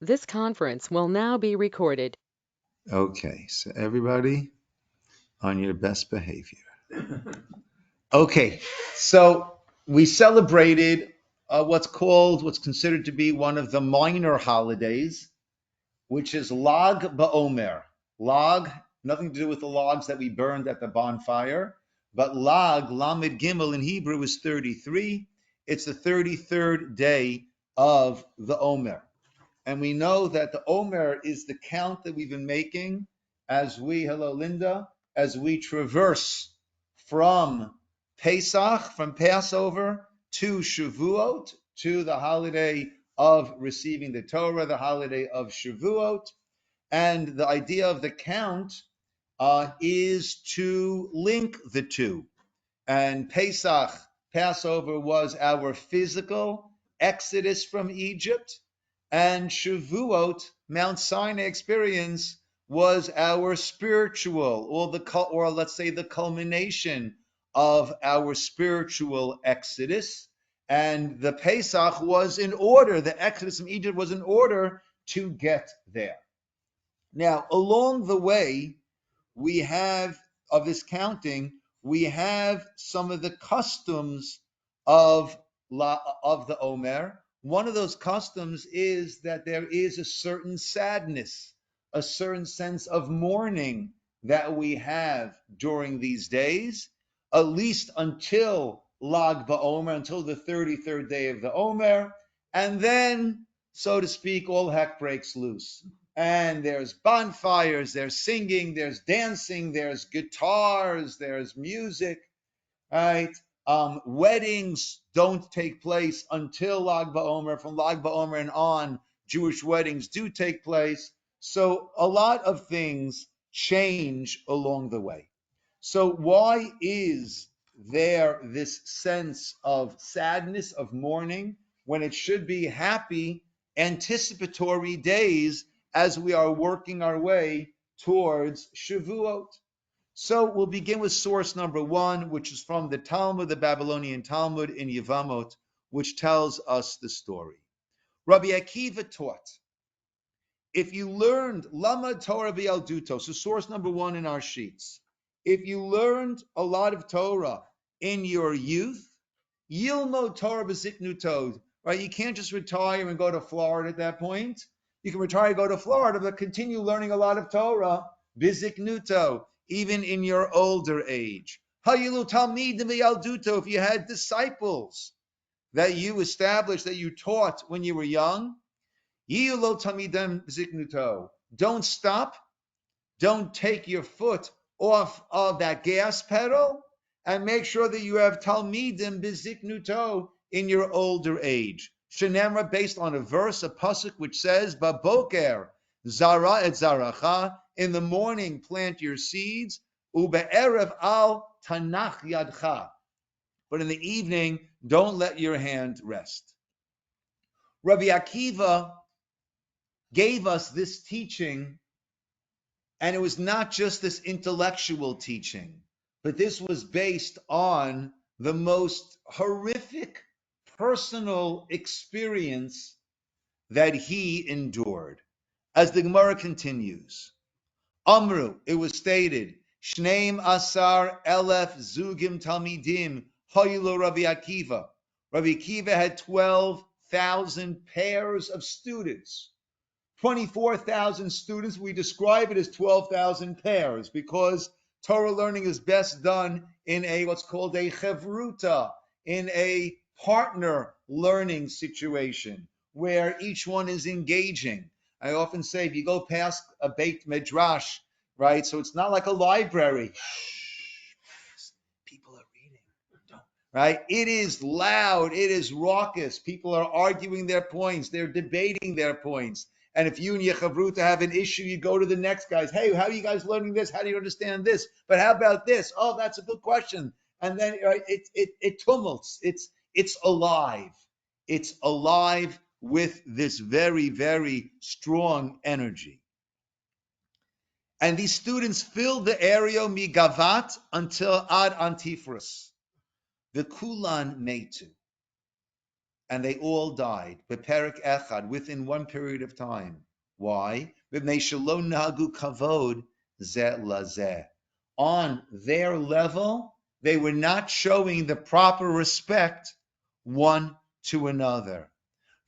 This conference will now be recorded. Okay, so everybody on your best behavior. Okay, so we celebrated what's considered to be one of the minor holidays, which is Lag BaOmer. Lag, nothing to do with the logs that we burned at the bonfire, but Lag, Lamed Gimel in Hebrew, is 33. It's the 33rd day of the Omer. And we know that the Omer is the count that we've been making hello Linda, as we traverse from Pesach, from Passover, to Shavuot, to the holiday of receiving the Torah, the holiday of Shavuot. And the idea of the count is to link the two. And Pesach, Passover, was our physical exodus from Egypt, and Shavuot, Mount Sinai experience, was our spiritual, or let's say the culmination of our spiritual exodus. And the Pesach was in order, the exodus from Egypt was in order to get there. Now, along the way, we have of this counting, we have some of the customs of the Omer. One of those customs is that there is a certain sadness, a certain sense of mourning that we have during these days, at least until Lag BaOmer, until the 33rd day of the Omer, and then, so to speak, all heck breaks loose. And there's bonfires, there's singing, there's dancing, there's guitars, there's music, right? Weddings don't take place until Lag BaOmer. From Lag BaOmer and on, Jewish weddings do take place. So a lot of things change along the way. So why is there this sense of sadness, of mourning, when it should be happy, anticipatory days as we are working our way towards Shavuot? So we'll begin with source number one, which is from the Talmud, the Babylonian Talmud in Yevamot, which tells us the story. Rabbi Akiva taught, if you learned Lama Torah B'Yalduto, so source number one in our sheets, if you learned a lot of Torah in your youth, Yilmo Torah B'Ziknuto, right? You can't just retire and go to Florida at that point. You can retire, go to Florida, but continue learning a lot of Torah, B'Ziknuto, even in your older age. Hayilu Talmidim B'Yalduto, if you had disciples that you established, that you taught when you were young, don't stop. Don't take your foot off of that gas pedal, and make sure that you have Talmidim Biziknuto in your older age. Shenemra, based on a verse, a pasuk, which says, Baboker Zara et Zaracha, in the morning plant your seeds, Ube'erev al Tanach Yadcha, but in the evening don't let your hand rest. Rabbi Akiva gave us this teaching, and it was not just this intellectual teaching, but this was based on the most horrific personal experience that he endured. As the Gemara continues, Amru, it was stated, Shneim Asar Elef Zugim Talmidim Hoylo Rabbi Akiva. Rabbi Akiva had 12,000 pairs of students. 24,000 students, we describe it as 12,000 pairs because Torah learning is best done in a what's called a chevruta, in a partner learning situation where each one is engaging. I often say if you go past a Beit Midrash, right, so it's not like a library. People are reading, right? It is loud, it is raucous. People are arguing their points, they're debating their points. And if you and your chavruta have an issue, you go to the next guys. Hey, how are you guys learning this? How do you understand this? But how about this? Oh, that's a good question. And then it tumults. It's alive. It's alive with this very, very strong energy. And these students filled the area migavat until ad antifras. The kulan metu. and they all died. Beperek echad, within one period of time. Why? B'nei shelo nagu kavod zeh lazeh. On their level, they were not showing the proper respect one to another.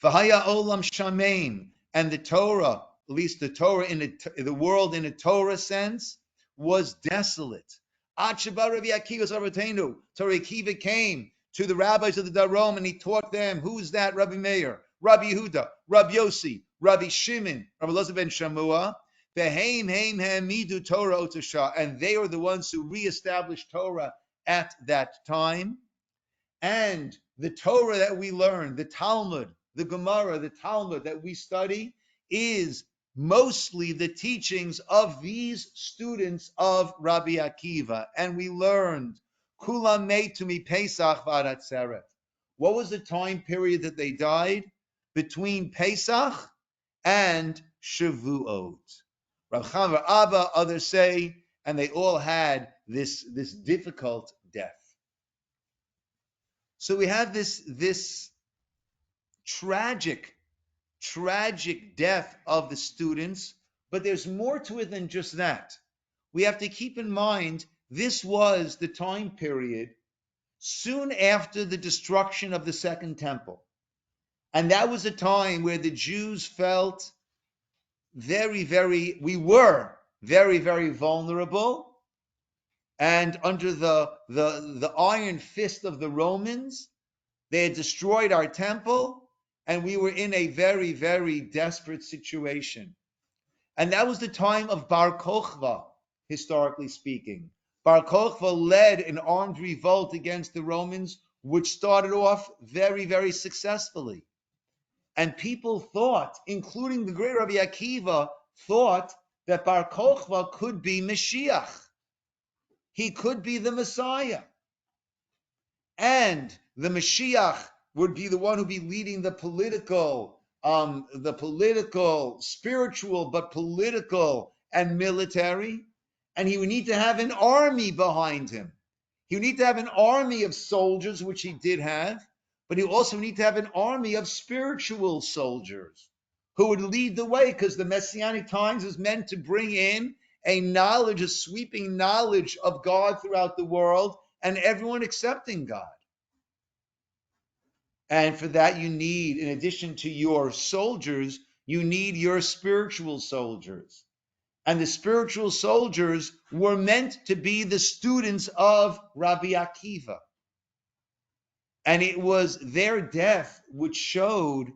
V'haya olam shamein, and the Torah, at least the Torah in the world in a Torah sense, was desolate. Ad sheba Rabbi Akiva Sarvatenu, so Rabbi Akiva came to the rabbis of the Darom and he taught them, who's that? Rabbi Meir, Rabbi Yehuda, Rabbi Yossi, Rabbi Shimon, Rabbi Elazar ben Shamua, Ve'heim heim hamidu Torah otosha, and they are the ones who reestablished Torah at that time. And the Torah that we learn, the Talmud, the Gemara, the Talmud that we study, is mostly the teachings of these students of Rabbi Akiva. And we learned, Kulam meitu mi Pesach v'ad Atzeret. What was the time period that they died? Between Pesach and Shavuot. Rav Chaim Abba, others say, and they all had this difficult death. So we have this tragic death of the students, but there's more to it than just that. We have to keep in mind this was the time period soon after the destruction of the Second Temple. And that was a time where the Jews felt we were very, very vulnerable. And under the iron fist of the Romans, they had destroyed our temple, and we were in a very, very desperate situation. And that was the time of Bar Kokhba, historically speaking. Bar Kokhba led an armed revolt against the Romans, which started off very, very successfully. And people thought, including the great Rabbi Akiva, thought that Bar Kokhba could be Mashiach. He could be the Messiah. And the Mashiach would be the one who'd be leading the political, spiritual, but political and military. And he would need to have an army behind him. He would need to have an army of soldiers, which he did have, but he also need to have an army of spiritual soldiers who would lead the way, because the Messianic times is meant to bring in a sweeping knowledge of God throughout the world, and everyone accepting God. And for that you need, in addition to your soldiers, you need your spiritual soldiers. And the spiritual soldiers were meant to be the students of Rabbi Akiva. And it was their death which showed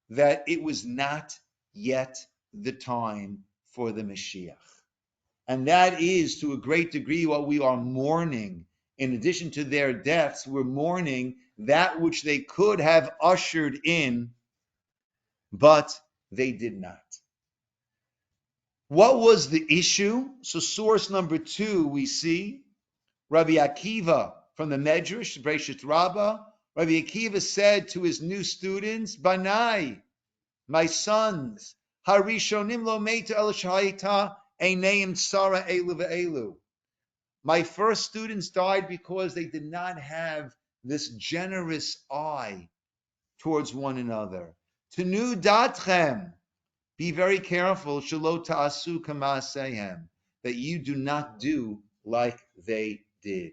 that it was not yet the time for the Mashiach. And that is, to a great degree, what we are mourning. In addition to their deaths, we're mourning that which they could have ushered in, but they did not. What was the issue? So source number 2, we see Rabbi Akiva from the Medrash, Breshit Rabbah. Rabbi Akiva said to his new students, Banai, my sons, Harishonim lo meita el shahita eineim tsara elu ve'elu. My first students died because they did not have this generous eye towards one another. Tenu datchem, be very careful, shelo ta'asu kamasehem, that you do not do like they did.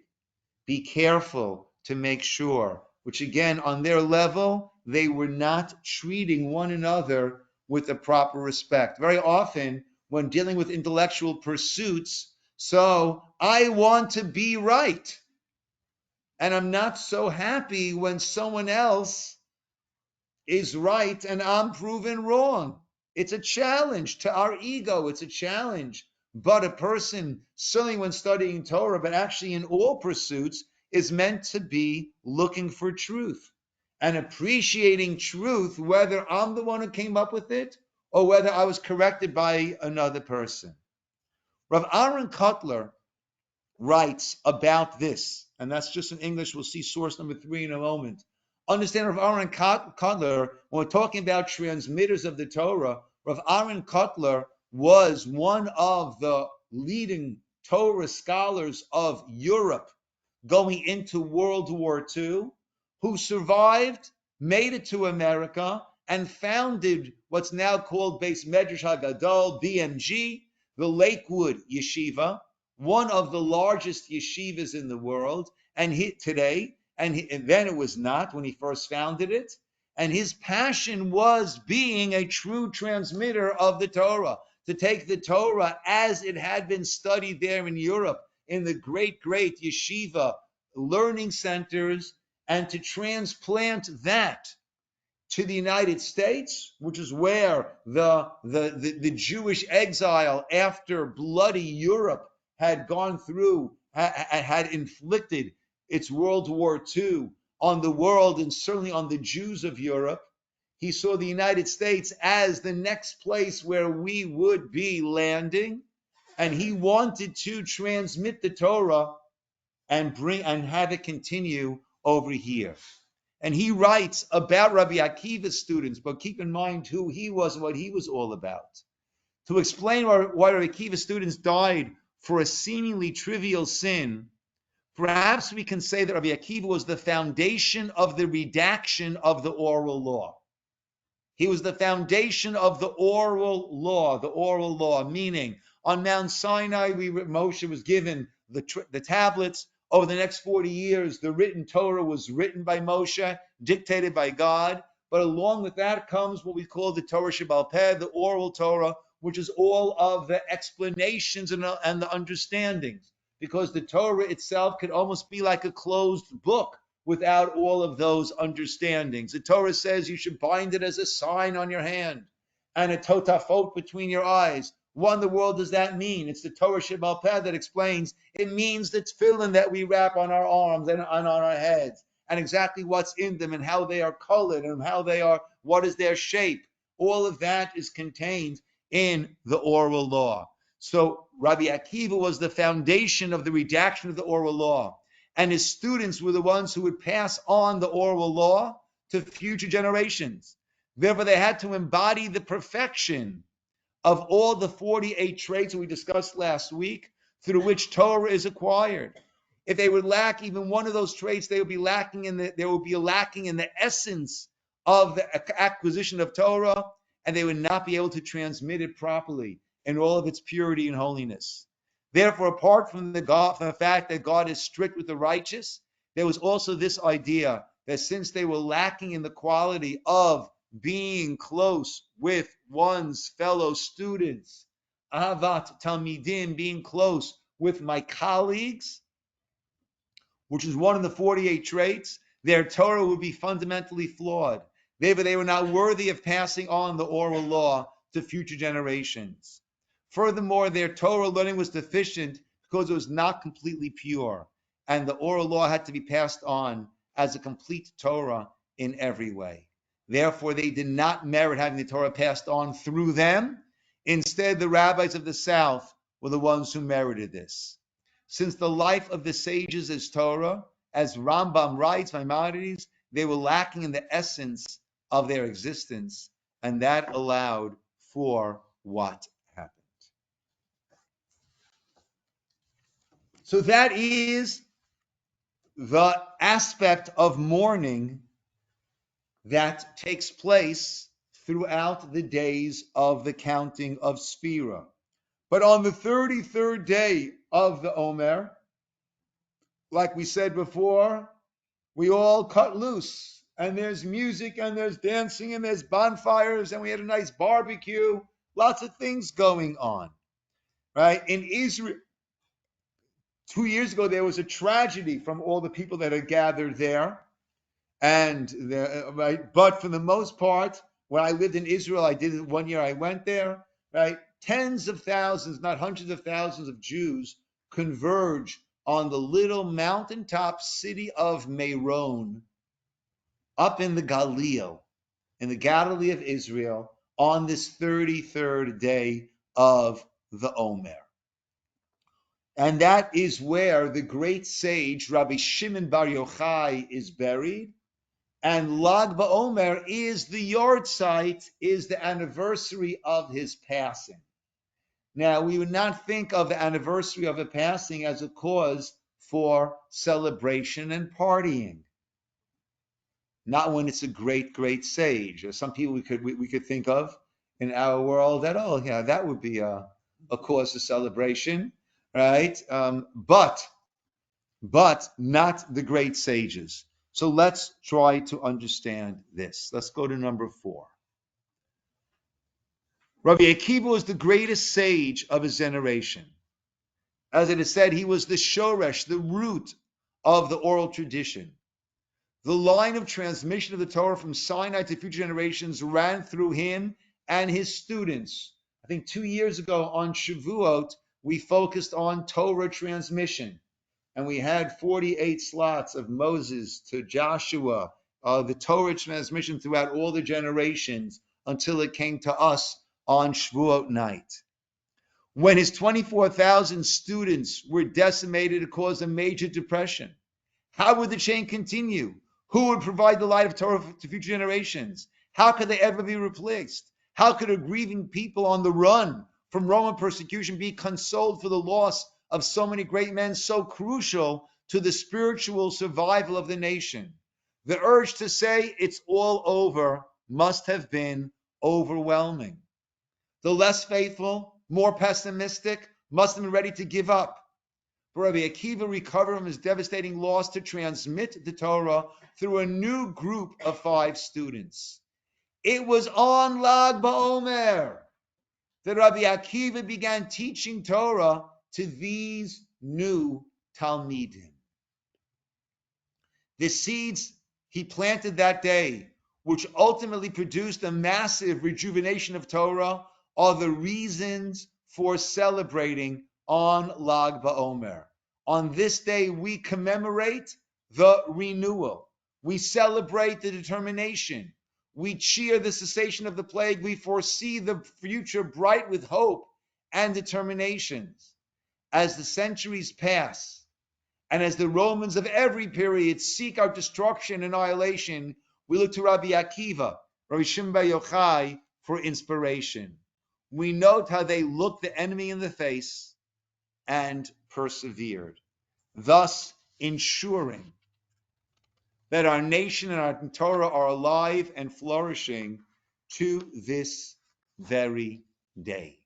Be careful to make sure, which again, on their level, they were not treating one another with the proper respect. Very often, when dealing with intellectual pursuits, so I want to be right. And I'm not so happy when someone else is right and I'm proven wrong. It's a challenge to our ego. It's a challenge. But a person, certainly when studying Torah, but actually in all pursuits, is meant to be looking for truth and appreciating truth, whether I'm the one who came up with it or whether I was corrected by another person. Rav Aaron Kotler writes about this, and that's just in English. We'll see source number 3 in a moment. Understand Rav Aaron Kotler, when we're talking about transmitters of the Torah, Rav Aaron Kotler was one of the leading Torah scholars of Europe going into World War II, who survived made it to America, and founded what's now called Beis Medrash HaGadol, BMG, the Lakewood Yeshiva, one of the largest yeshivas in the world, and then it was not when he first founded it. And his passion was being a true transmitter of the Torah, to take the Torah as it had been studied there in Europe, in the great yeshiva learning centers, and to transplant that to the United States, which is where the Jewish exile after bloody Europe had gone through, had inflicted its World War II on the world and certainly on the Jews of Europe. He saw the United States as the next place where we would be landing, and he wanted to transmit the Torah and have it continue over here. And he writes about Rabbi Akiva's students, but keep in mind who he was and what he was all about. To explain why Rabbi Akiva's students died for a seemingly trivial sin, perhaps we can say that Rabbi Akiva was the foundation of the redaction of the oral law. He was the foundation of the oral law, meaning on Mount Sinai, Moshe was given the tablets. Over the next 40 years, the written Torah was written by Moshe, dictated by God. But along with that comes what we call the Torah Sheba'al Peh, the oral Torah, which is all of the explanations and the understandings. Because the Torah itself could almost be like a closed book without all of those understandings. The Torah says you should bind it as a sign on your hand and a totafot between your eyes. What in the world does that mean? It's the Torah Sheba'al Peh that explains it means the tefillin that we wrap on our arms and on our heads, and exactly what's in them and how they are colored and what is their shape. All of that is contained in the oral law. So Rabbi Akiva was the foundation of the redaction of the oral law, and his students were the ones who would pass on the oral law to future generations. Therefore, they had to embody the perfection of all the 48 traits we discussed last week through which Torah is acquired. If they would lack even one of those traits, they would be lacking in the essence of the acquisition of Torah, and they would not be able to transmit it properly in all of its purity and holiness. Therefore, apart from the fact that God is strict with the righteous, there was also this idea that since they were lacking in the quality of being close with one's fellow students, ahavat talmidim, being close with my colleagues, which is one of the 48 traits, their Torah would be fundamentally flawed. They were not worthy of passing on the oral law to future generations. Furthermore, their Torah learning was deficient because it was not completely pure, and the oral law had to be passed on as a complete Torah in every way. Therefore, they did not merit having the Torah passed on through them. Instead, the rabbis of the South were the ones who merited this. Since the life of the sages is Torah, as Rambam writes, Maimonides, they were lacking in the essence of their existence, and that allowed for what happened. So that is the aspect of mourning that takes place throughout the days of the counting of Sphira. But on the 33rd day of the Omer, like we said before, we all cut loose, and there's music, and there's dancing, and there's bonfires, and we had a nice barbecue, lots of things going on, right? In Israel, 2 years ago, there was a tragedy from all the people that had gathered there. Right, but for the most part, when I lived in Israel, I did it 1 year. I went there. Right, tens of thousands, not hundreds of thousands, of Jews converge on the little mountaintop city of Meron, up in the Galilee, of Israel, on this 33rd day of the Omer. And that is where the great sage Rabbi Shimon bar Yochai is buried. And Lag BaOmer is the yahrzeit, is the anniversary of his passing. Now, we would not think of the anniversary of a passing as a cause for celebration and partying. not when it's a great, great sage. Or some people we could think of in our world that, oh yeah, that would be a cause of celebration, right? But not the great sages. So let's try to understand this. Let's go to number 4. Rabbi Akiva was the greatest sage of his generation. As it is said, he was the shoresh, the root of the oral tradition. The line of transmission of the Torah from Sinai to future generations ran through him and his students. I think 2 years ago on Shavuot, we focused on Torah transmission. And we had 48 slots of Moses to Joshua, the Torah transmission throughout all the generations until it came to us on Shavuot night. When his 24,000 students were decimated, it caused a major depression. How would the chain continue? Who would provide the light of Torah to future generations? How could they ever be replaced? How could a grieving people on the run from Roman persecution be consoled for the loss of so many great men, so crucial to the spiritual survival of the nation? The urge to say it's all over must have been overwhelming. The less faithful, more pessimistic, must have been ready to give up. But Rabbi Akiva recovered from his devastating loss to transmit the Torah through a new group of 5 students. It was on Lag BaOmer that Rabbi Akiva began teaching Torah to these new Talmidim. The seeds he planted that day, which ultimately produced a massive rejuvenation of Torah, are the reasons for celebrating on Lag BaOmer. On this day, we commemorate the renewal. We celebrate the determination. We cheer the cessation of the plague. We foresee the future bright with hope and determinations. As the centuries pass, and as the Romans of every period seek out destruction and annihilation, we look to Rabbi Akiva, Rabbi Shimon bar Yochai, for inspiration. We note how they looked the enemy in the face and persevered, thus ensuring that our nation and our Torah are alive and flourishing to this very day.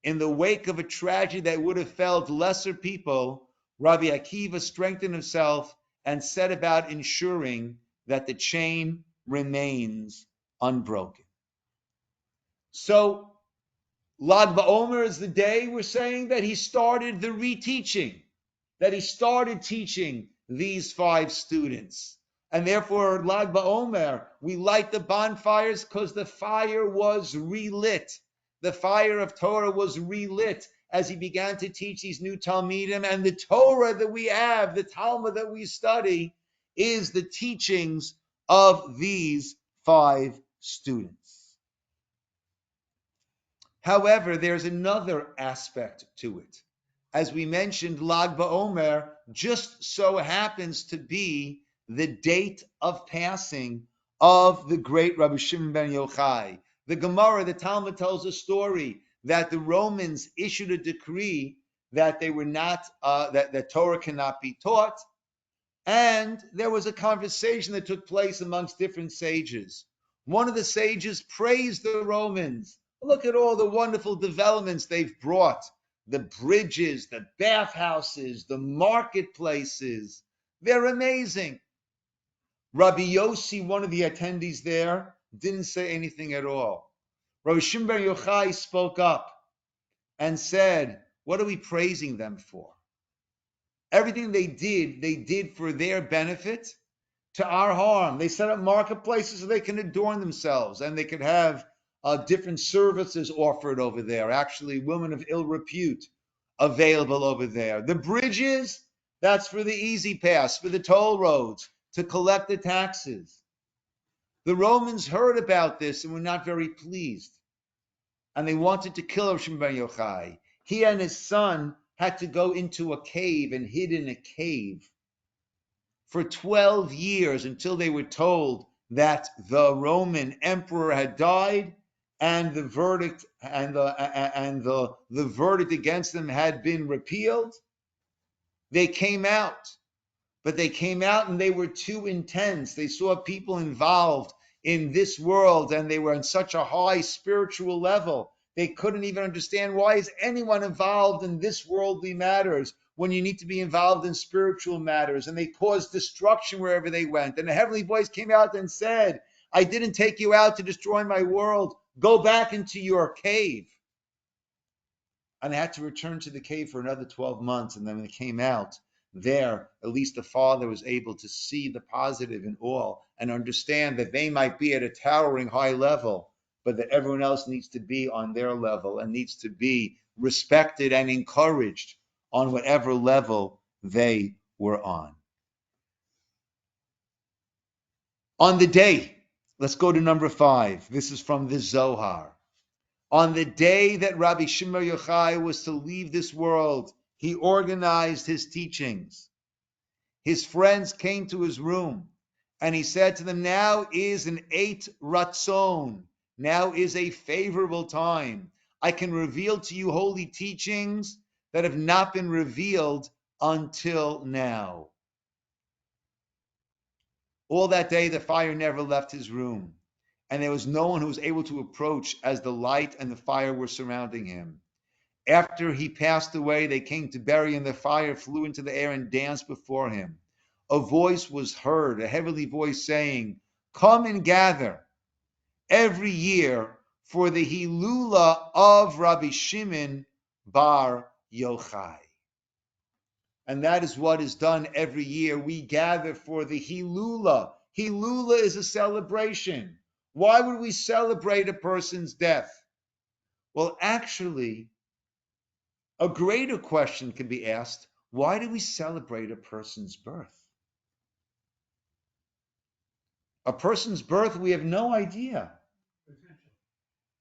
In the wake of a tragedy that would have felled lesser people, Rabbi Akiva strengthened himself and set about ensuring that the chain remains unbroken. So, Lag BaOmer is the day we're saying that he started the reteaching, that he started teaching these 5 students. And therefore, Lag BaOmer, we light the bonfires because the fire was relit. The fire of Torah was relit as he began to teach these new Talmidim. And the Torah that we have, the Talmud that we study, is the teachings of these 5 students. However, there's another aspect to it. As we mentioned, Lag BaOmer just so happens to be the date of passing of the great Rabbi Shimon ben Yochai. The Gemara, the Talmud tells a story that the Romans issued a decree that they were not, that Torah cannot be taught. And there was a conversation that took place amongst different sages. One of the sages praised the Romans. Look at all the wonderful developments they've brought. The bridges, the bathhouses, the marketplaces. They're amazing. Rabbi Yossi, one of the attendees there, didn't say anything at all. Rabbi Shimon bar Yochai spoke up and said, what are we praising them for? Everything they did for their benefit to our harm. They set up marketplaces so they can adorn themselves and they could have different services offered over there. Actually, women of ill repute available over there. The bridges, that's for the easy pass, for the toll roads, to collect the taxes. The Romans heard about this and were not very pleased. And they wanted to kill Shimon bar Yochai. He and his son had to go into a cave and hid in a cave for 12 years until they were told that the Roman emperor had died and the verdict the verdict against them had been repealed. They came out, but they came out and they were too intense. They saw people involved in this world and they were on such a high spiritual level. They couldn't even understand, why is anyone involved in this worldly matters when you need to be involved in spiritual matters? And they caused destruction wherever they went. And the heavenly voice came out and said, I didn't take you out to destroy my world. Go back into your cave. And I had to return to the cave for another 12 months. And then when it came out, there, at least the father was able to see the positive in all and understand that they might be at a towering high level, but that everyone else needs to be on their level and needs to be respected and encouraged on whatever level they were on. On the day, let's go to number 5. This is from the Zohar. On the day that Rabbi Shimon Yochai was to leave this world, he organized his teachings. His friends came to his room, and he said to them, now is an 8 ratzon. Now is a favorable time. I can reveal to you holy teachings that have not been revealed until now. All that day, the fire never left his room, and there was no one who was able to approach as the light and the fire were surrounding him. After he passed away, they came to bury him. The fire flew into the air and danced before him. A voice was heard, a heavenly voice saying, come and gather every year for the Hilula of Rabbi Shimon bar Yochai. And that is what is done every year. We gather for the Hilula. Hilula is a celebration. Why would we celebrate a person's death? Well, actually, a greater question can be asked, why do we celebrate a person's birth? A person's birth, we have no idea.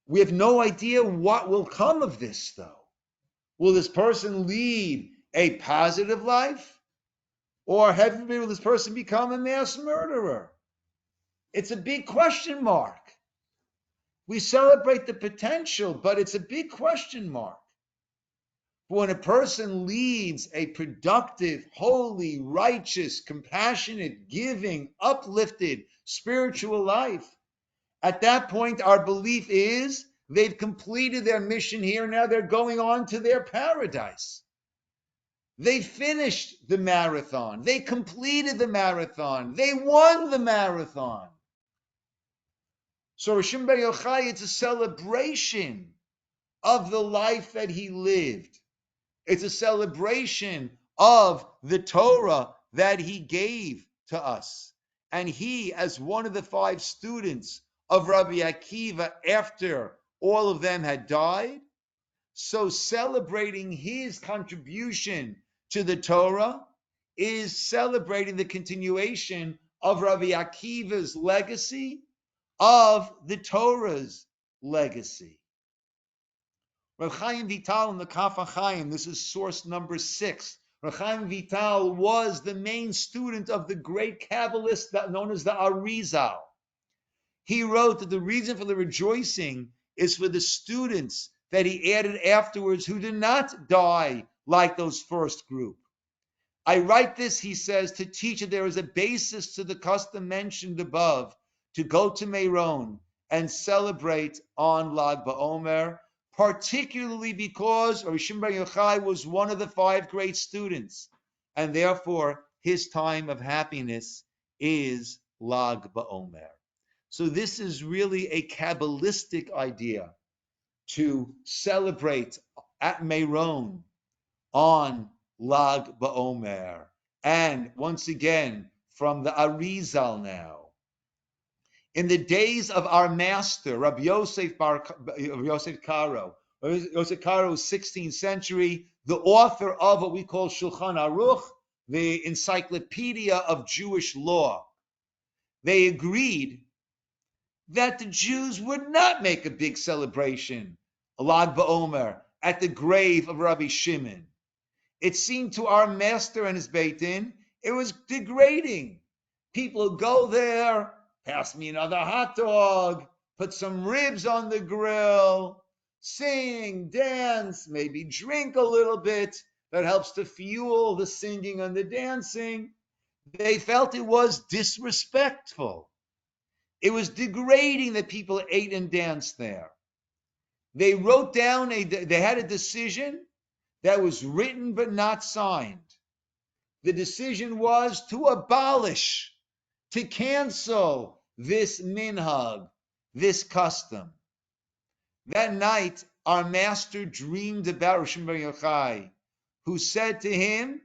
We have no idea what will come of this, though. Will this person lead a positive life? Or heaven forbid, will this person become a mass murderer? It's a big question mark. We celebrate the potential, but it's a big question mark. When a person leads a productive, holy, righteous, compassionate, giving, uplifted, spiritual life, at that point, our belief is they've completed their mission here. Now they're going on to their paradise. They finished the marathon. They completed the marathon. They won the marathon. So Rishon Bar Yochai, it's a celebration of the life that he lived. It's a celebration of the Torah that he gave to us. And he, as one of the 5 students of Rabbi Akiva after all of them had died, so celebrating his contribution to the Torah is celebrating the continuation of Rabbi Akiva's legacy, of the Torah's legacy. Rav Chaim Vital in the Kaf HaChaim, this is source number 6. Rav Chaim Vital was the main student of the great Kabbalist known as the Arizal. He wrote that the reason for the rejoicing is for the students that he added afterwards who did not die like those first group. I write this, he says, to teach that there is a basis to the custom mentioned above to go to Meron and celebrate on Lag BaOmer, particularly because Rabbi Shimon Bar Yochai was one of the 5 great students, and therefore his time of happiness is Lag BaOmer. So this is really a Kabbalistic idea to celebrate at Meron on Lag BaOmer. And once again, from the Arizal now, in the days of our master, Rabbi Yosef Karo, 16th century, the author of what we call Shulchan Aruch, the encyclopedia of Jewish law, they agreed that the Jews would not make a big celebration, Lag BaOmer, at the grave of Rabbi Shimon. It seemed to our master and his Beit Din, it was degrading. People go there, pass me another hot dog, put some ribs on the grill, sing, dance, maybe drink a little bit. That helps to fuel the singing and the dancing. They felt it was disrespectful. It was degrading that people ate and danced there. They wrote down, they had a decision that was written but not signed. The decision was to abolish, to cancel this minhag, this custom. That night, our master dreamed about Rabbi Yochai, who said to him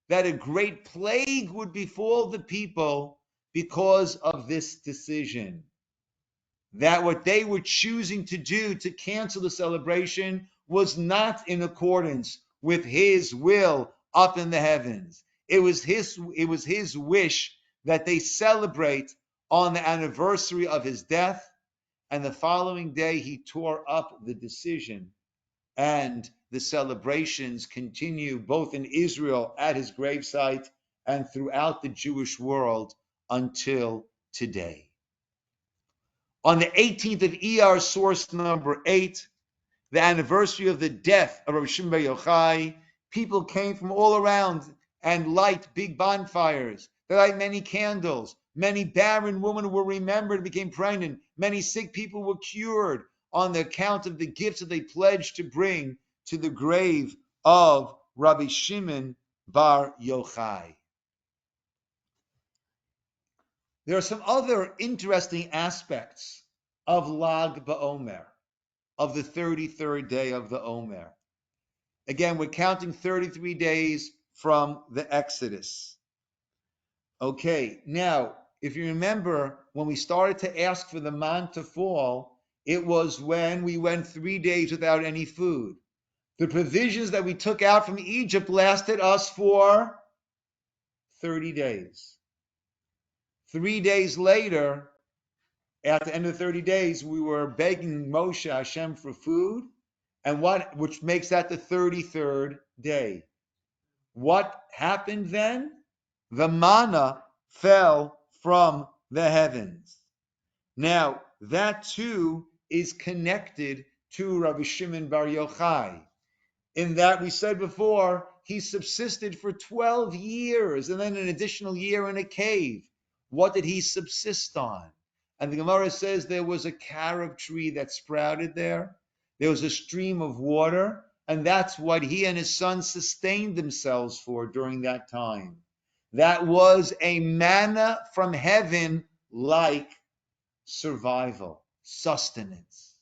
that a great plague would befall the people because of this decision. That what they were choosing to do to cancel the celebration was not in accordance with his will up in the heavens. It was his wish that they celebrate on the anniversary of his death, and the following day he tore up the decision, and the celebrations continue both in Israel at his gravesite and throughout the Jewish world until today. On the 18th of Iyar, source number 8, the anniversary of the death of Rabbi Shimon bar Yochai, people came from all around and light big bonfires. They light many candles. Many barren women were remembered and became pregnant. Many sick people were cured on the account of the gifts that they pledged to bring to the grave of Rabbi Shimon bar Yochai. There are some other interesting aspects of Lag BaOmer, of the 33rd day of the Omer. Again, we're counting 33 days from the Exodus. Okay, now, if you remember, when we started to ask for the man to fall, it was when we went 3 days without any food. The provisions that we took out from Egypt lasted us for 30 days. 3 days later, at the end of 30 days, we were begging Moshe Hashem for food, and which makes that the 33rd day. What happened then? The manna fell from the heavens. Now, that too is connected to Rabbi Shimon bar Yochai. In that we said before, he subsisted for 12 years and then an additional year in a cave. What did he subsist on? And the Gemara says there was a carob tree that sprouted there. There was a stream of water, and that's what he and his son sustained themselves for during that time. That was a manna from heaven, like survival, sustenance.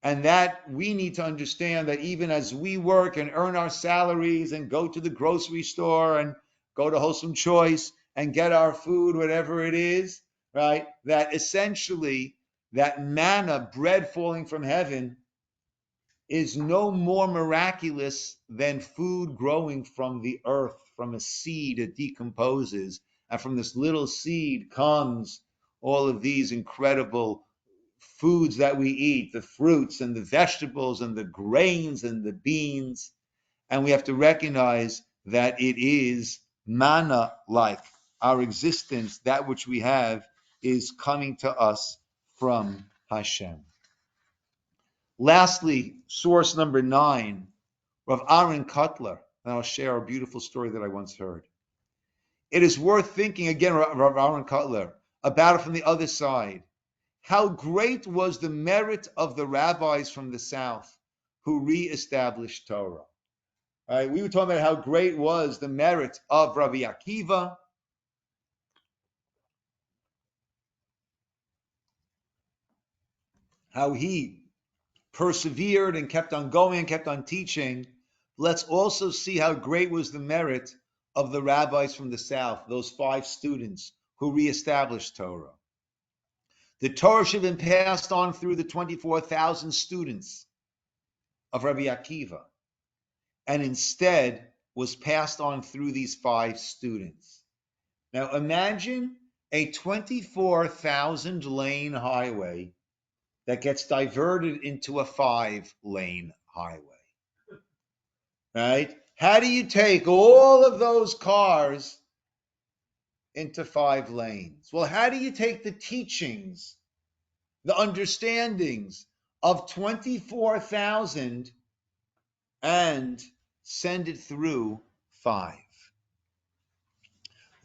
And that we need to understand that even as we work and earn our salaries and go to the grocery store and go to Wholesome Choice and get our food, whatever it is, right? That essentially that manna, bread falling from heaven, is no more miraculous than food growing from the earth, from a seed that decomposes. And from this little seed comes all of these incredible foods that we eat, the fruits and the vegetables and the grains and the beans. And we have to recognize that it is manna-like. Our existence, that which we have, is coming to us from Hashem. Lastly, source number 9, Rav Aaron Kotler, and I'll share a beautiful story that I once heard. It is worth thinking, again, Rav Aaron Kotler, about it from the other side. How great was the merit of the rabbis from the south who reestablished Torah. Right? We were talking about how great was the merit of Rabbi Akiva, how he persevered and kept on going and kept on teaching. Let's also see how great was the merit of the rabbis from the south, those 5 students who reestablished Torah. The Torah should have been passed on through the 24,000 students of Rabbi Akiva, and instead was passed on through these 5 students. Now imagine a 24,000 lane highway that gets diverted into a 5-lane highway. Right? How do you take all of those cars into 5 lanes? Well, how do you take the teachings, the understandings of 24,000 and send it through 5?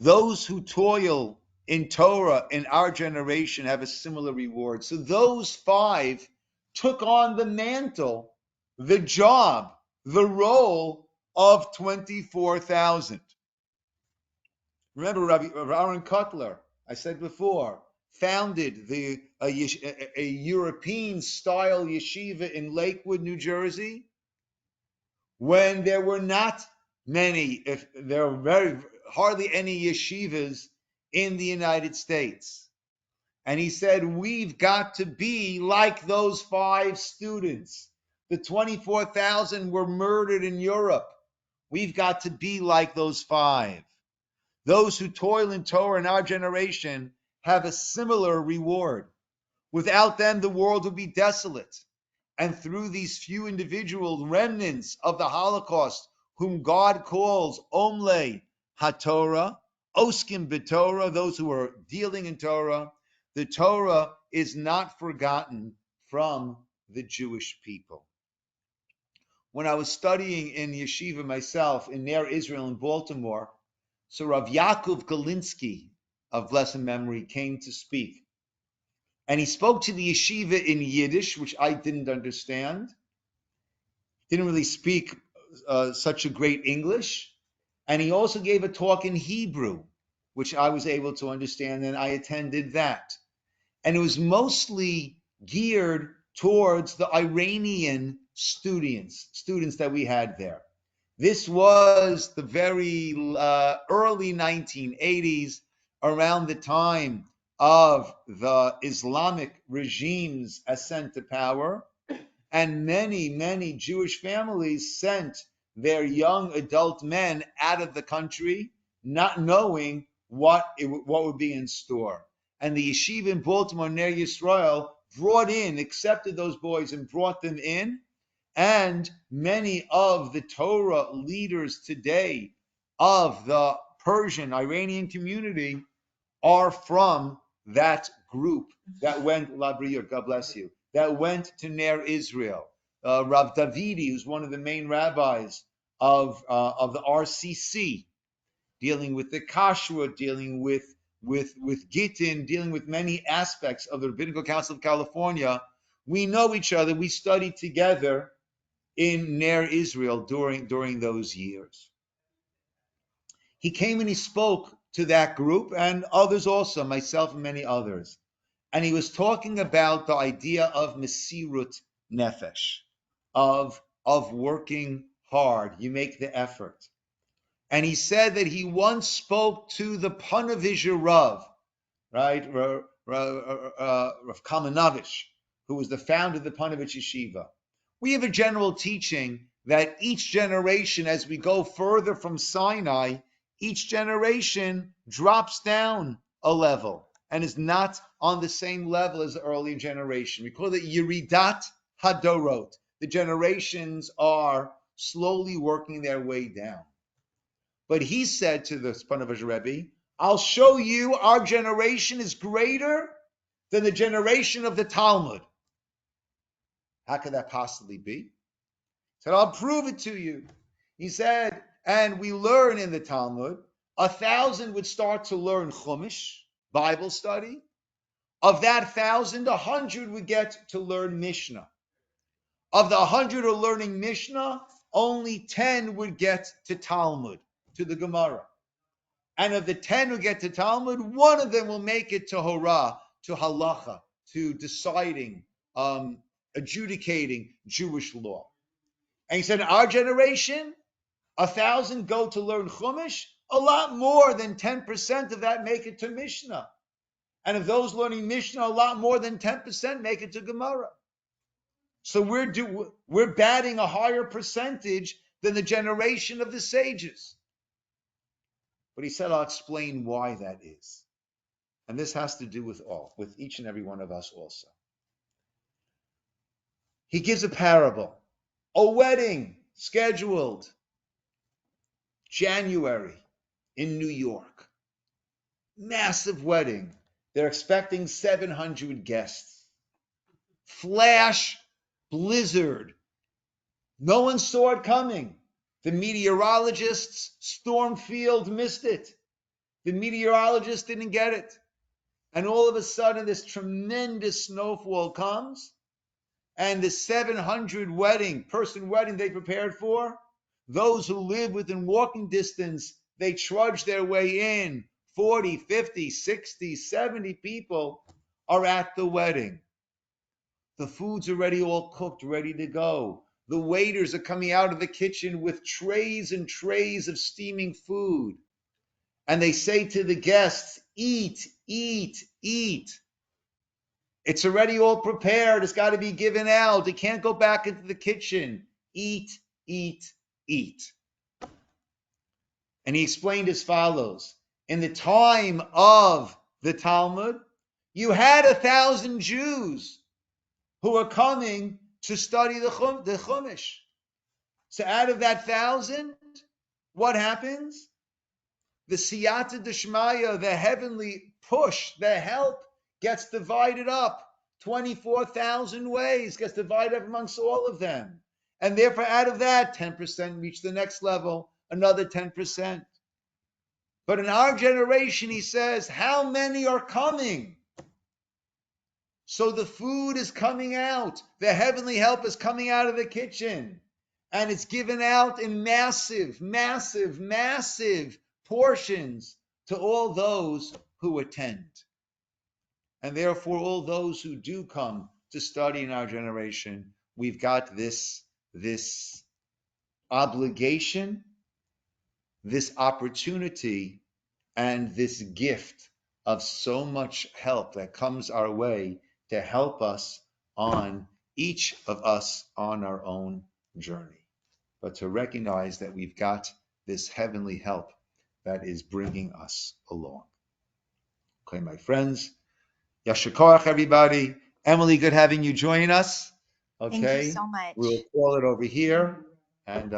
those who toil in Torah in our generation have a similar reward. So those 5 took on the mantle, the job, the role of 24,000. Remember, Rabbi Aaron Kotler, I said before, founded a European-style yeshiva in Lakewood, New Jersey, when there were not many, if there were hardly any yeshivas in the United States. And he said, we've got to be like those 5 students. The 24,000 were murdered in Europe. We've got to be like those 5. Those who toil in Torah in our generation have a similar reward. Without them, the world would be desolate. And through these few individual remnants of the Holocaust, whom God calls Omle HaTorah, Oskim B'Torah, those who are dealing in Torah, the Torah is not forgotten from the Jewish people. When I was studying in yeshiva myself in Ner Israel in Baltimore, so Rav Yaakov Galinsky of blessed memory came to speak. And he spoke to the yeshiva in Yiddish, which I didn't understand. Didn't really speak such a great English. And he also gave a talk in Hebrew, which I was able to understand, and I attended that. And it was mostly geared towards the Iranian students that we had there. This was the very early 1980s, around the time of the Islamic regime's ascent to power, and many, many Jewish families sent their young adult men out of the country, not knowing what would be in store. And the yeshiva in Baltimore near Yisroel accepted those boys and brought them in. And many of the Torah leaders today of the Persian Iranian community are from that group that went, Labriyot, God bless you, that went to Ner Israel. Rav Davidi, who's one of the main rabbis of the RCC, dealing with the Kashrut, dealing with Gittin, dealing with many aspects of the Rabbinical Council of California. We know each other. We studied together in Ner Israel during those years. He came and he spoke to that group and others also, myself and many others. And he was talking about the idea of Mesirut Nefesh, of working hard. You make the effort. And he said that he once spoke to the Panovizher Rav, right, Rav Kamenovich, who was the founder of the Panovich Yeshiva. We have a general teaching that each generation, as we go further from Sinai, each generation drops down a level and is not on the same level as the earlier generation. We call it Yeridat Hadorot. The generations are slowly working their way down. But he said to the Panovich Rebbe, I'll show you our generation is greater than the generation of the Talmud. How could that possibly be? He said, I'll prove it to you. He said, and we learn in the Talmud, 1,000 would start to learn Chumash, Bible study. Of that 1,000, 100 would get to learn Mishnah. Of the 100 who are learning Mishnah, only 10 would get to Talmud, to the Gemara. And of the 10 who get to Talmud, one of them will make it to Horah, to Halacha, to deciding, adjudicating Jewish law. And he said, in our generation, 1,000 go to learn Chumash, a lot more than 10% of that make it to Mishnah. And of those learning Mishnah, a lot more than 10% make it to Gemara. So we're batting a higher percentage than the generation of the sages. But he said, I'll explain why that is. And this has to do with each and every one of us also. He gives a parable. A wedding scheduled January in New York. Massive wedding. They're expecting 700 guests. Flash blizzard. No one saw it coming. The meteorologists, Stormfield, missed it. The meteorologist didn't get it. And all of a sudden, this tremendous snowfall comes, and the 700 person wedding they prepared for, those who live within walking distance, they trudge their way in. 40, 50, 60, 70 people are at the wedding. The food's already all cooked, ready to go. The waiters are coming out of the kitchen with trays and trays of steaming food. And they say to the guests, eat, eat, eat. It's already all prepared. It's got to be given out. It can't go back into the kitchen. Eat, eat, eat. And he explained as follows. In the time of the Talmud, you had 1,000 Jews who are coming to study the Chumash. So out of that 1,000, what happens? The siyata d'shmaya, the heavenly push, the help, gets divided up. 24,000 ways gets divided up amongst all of them. And therefore, out of that, 10% reach the next level, another 10%. But in our generation, he says, how many are coming? So the food is coming out. The heavenly help is coming out of the kitchen. And it's given out in massive, massive, massive portions to all those who attend. And therefore, all those who do come to study in our generation, we've got this obligation, this opportunity, and this gift of so much help that comes our way to help us on each of us on our own journey. But to recognize that we've got this heavenly help that is bringing us along. Okay, my friends. Yashar koach, everybody. Emily, good having you join us. Okay. Thank you so much. We'll call it over here. And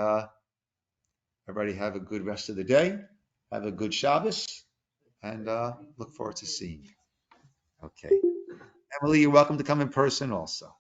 everybody have a good rest of the day. Have a good Shabbos. And look forward to seeing you. Okay. Emily, you're welcome to come in person also.